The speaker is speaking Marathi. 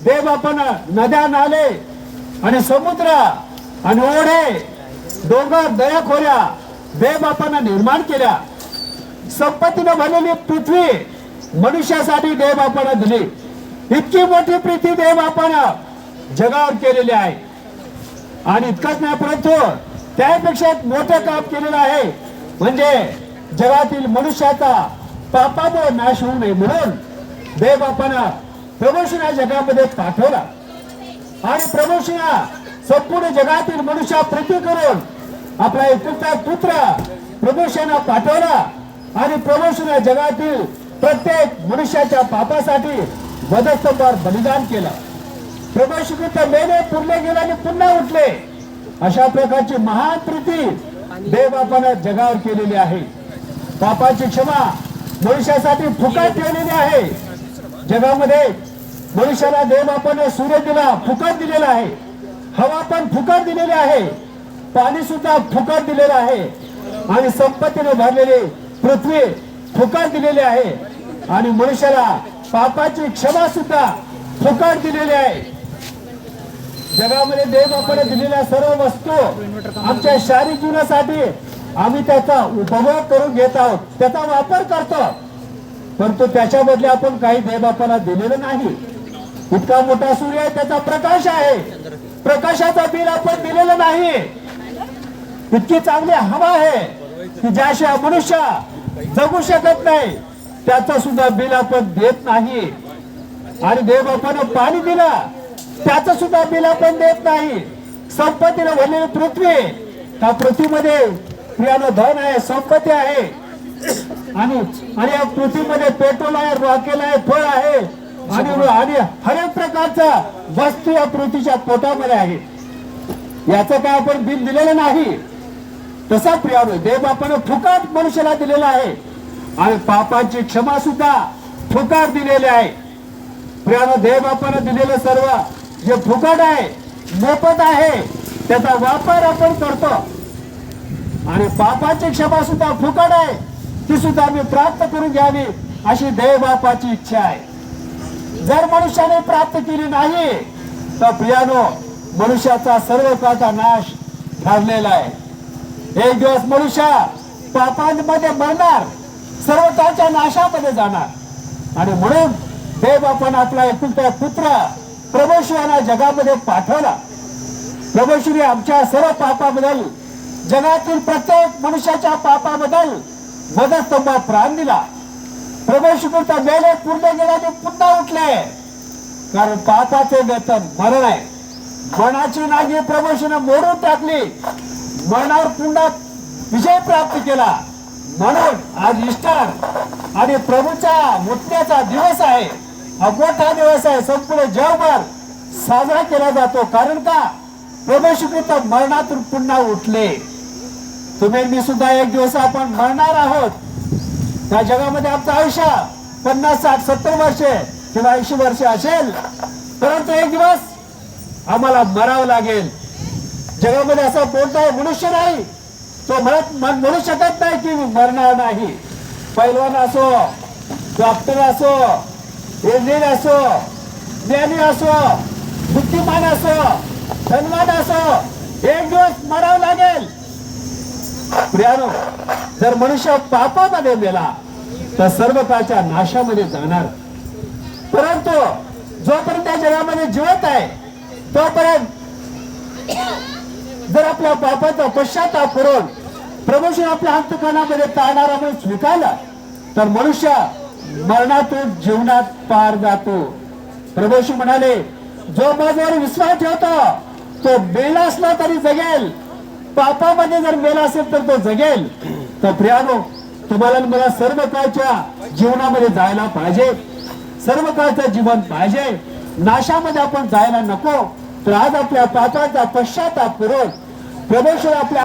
देव आपण नद्या नाले आणि समुद्र आणि ओढे डोंगर दयाखोऱ्या देव आपण निर्माण केल्या। संपत्तीने भरलेली पृथ्वी मनुष्यासाठी देव आपण दिली। इतकी मोठी पृथ्वी देव आपण जगावर केलेली आहे आणि इतकंच नाही परंतु त्यापेक्षा एक मोठं काम केलेलं आहे म्हणजे जगातील मनुष्याचा पापामुळे नाश होऊ नये म्हणून देव आपण प्रभूषणा जगामध्ये पाठवला आणि प्रभूषणा संपूर्ण जगातील मनुष्या पृथ्वी करून आपला एकुलता पुत्र प्रभूषणा पाठवला आणि प्रभूषणा जगातील प्रत्येक मनुष्याच्या पापासाठी वधस्तंभावर बलिदान केलं। प्रभू श्रीकृष्ण मेले पुरले गेले आणि पुन्हा उठले अशा प्रकारची महान कृती देव आपण जगावर केलेली आहे। पापाची क्षमा मनुष्यासाठी फुकट ठेवलेली आहे। जगामध्ये मनुष्याला देव आपण सूर्य दिला फुकट दिलेला आहे, हवा पण फुकट दिलेली आहे, पाणी सुद्धा फुकट दिलेलं आहे आणि संपत्तीने भरलेली पृथ्वी फुकट दिलेली आहे आणि मनुष्याला पापाची क्षमा सुद्धा फुकट दिलेली आहे। जगामध्ये देव आपण दिलेल्या सर्व वस्तू आमच्या शारीरिक जीवनासाठी आम्ही त्याचा उपभोग करून घेत आहोत, त्याचा वापर करतो, परंतु त्याच्या बदले आपण काही देव आपल्याला दिलेलं नाही। इतका मोठा सूर्य आहे, त्याचा प्रकाश आहे, प्रकाशाचा बिल आपण दिलेलं नाही। इतकी चांगली हवा आहे की ज्याशिवाय मनुष्य जगू शकत नाही त्याचं सुद्धा बिल आपण देत नाही आणि देव आपण पाणी दिलं त्याचं सुद्धा बिल आपण देत नाही। संपत्तीने भरलेली पृथ्वी, त्या पृथ्वीमध्ये प्रियानं धन आहे, संपत्ती आहे आणि या पृथ्वीमध्ये पेट्रोल आहे, रॉकेल आहे, फळ आहे आणि हर एक प्रकारचा वस्तू या पृथ्वीच्या पोटामध्ये आहे। याचं काय आपण बिल दिलेलं नाही। तसा प्रियानो देव आपण फुकट मनुष्याला दिलेला आहे आणि पापाची क्षमा सुद्धा फुकट दिलेली आहे। प्रियानो देव आपण दिलेलं सर्व जे फुकट आहे, मोफत आहे, त्याचा वापर आपण करतो आणि पापाची क्षमा सुद्धा फुकट आहे, ती सुद्धा आम्ही प्राप्त करून घ्यावी अशी देव बापाची इच्छा आहे। जर मनुष्याने प्राप्त केली नाही तर प्रियानो मनुष्याचा सर्व काळचा नाश ठरलेला आहे। एक दिवस मनुष्य पापांमध्ये मरणार, सर्व काळच्या नाशामध्ये जाणार आणि म्हणून देव आपण आपला एकुलता पुत्र प्रभू श्रींना जगामध्ये पाठवला। प्रभू श्री आमच्या सर्व पापाबद्दल, जगातील प्रत्येक मनुष्याच्या पापाबद्दल वधस्तंभावर प्राण दिला। प्रभू श्रीकृष्ण मेले पुरले गेले आणि पुन्हा उठले, कारण पापाचे वेतन मरण आहे। मरणाची नागी प्रभू श्रीने मोडून टाकली, मरणावर पुन्हा विजय प्राप्त केला। म्हणून आज ईस्टर आणि प्रभूच्या उठण्याचा दिवस आहे, हा मोठा दिवस आहे, संपूर्ण जगभर साजरा केला जातो। कारण का प्रभू श्रीकृष्ण मरणातून पुन्हा उठले। तुम्ही मी सुद्धा एक दिवस आपण मरणार आहोत। त्या जगामध्ये आमचं आयुष्य 50, 60, 70 वर्षे किंवा 80 वर्षे असेल, परंतु एक दिवस आम्हाला मरावं लागेल। जगामध्ये असा कोणताही मनुष्य नाही तो म्हणू शकत नाही की मरणार नाही। पैलवान असो, डॉक्टर असो, इंजिनियर असो, ज्ञानी असो, बुद्धिमान असो, धनवान असो, एक दिवस मरावं लागेल। प्रियानो जर मनुष्य पापामध्ये मेला तर सर्व काळच्या नाशामध्ये जाणार, परंतु जोपर्यंत त्या जगामध्ये जिवंत आहे तोपर्यंत जर आपल्या पापाचा पश्चाताप करून प्रभू श्री आपल्या अंतःकरणामध्ये तारणारा म्हणून स्वीकारला तर मनुष्य मरणातून जीवनात पार जातो। प्रभू श्री म्हणाले, जो माझ्यावर विश्वास ठेवतो तो मेला असला तरी जगेल, पापामध्ये जर मेला असेल तर तो जगेल। तर प्रियानो तुम्हाला मला सर्व काळच्या जीवनामध्ये जायला पाहिजे, सर्व काळचं जीवन पाहिजे, नाशामध्ये आपण जायला नको। तर आज आपल्या पापाचा पश्चाताप करून प्रभू श्री आपल्या